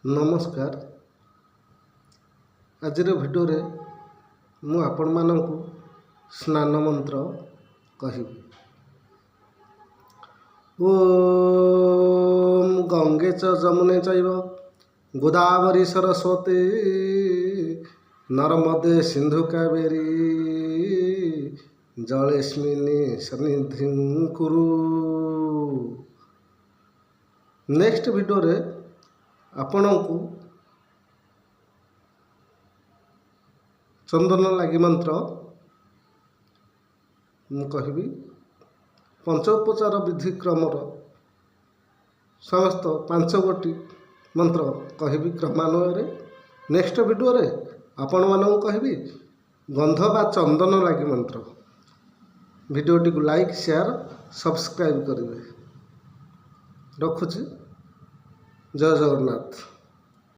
ନମସ୍କାର। ଆଜିର ଭିଡ଼ିଓରେ ମୁଁ ଆପଣମାନଙ୍କୁ ସ୍ନାନ ମନ୍ତ୍ର କହିବି। ଓମ୍ ଗଙ୍ଗେ ଚ ଯମୁନେ ଚୈବ ଗୋଦାବରୀ ସରସ୍ୱତୀ ନର୍ମଦେ ସିନ୍ଧୁ କାବେରୀ ଜଳେସ୍ମିନ୍ ସନ୍ନିଧିଂ କୁରୁ। ନେକ୍ସଟ ଭିଡ଼ିଓରେ ଆପଣଙ୍କୁ ଚନ୍ଦନ ଲାଗି ମନ୍ତ୍ର ମୁଁ କହିବି। ପଞ୍ଚୋପଚାର ବିଧି କ୍ରମର ସମସ୍ତ 5 ଗୋଟି ମନ୍ତ୍ର କହିବି କ୍ରମାନ୍ୱୟରେ। ନେକ୍ସଟ ଭିଡ଼ିଓରେ ଆପଣମାନଙ୍କୁ କହିବି ଗନ୍ଧ ବା ଚନ୍ଦନ ଲାଗି ମନ୍ତ୍ର। ଭିଡ଼ିଓଟିକୁ ଲାଇକ୍, ସେୟାର, ସବସ୍କ୍ରାଇବ୍ କରିବେ। ରଖୁଛି। ଜୟ ଜଗନ୍ନାଥ।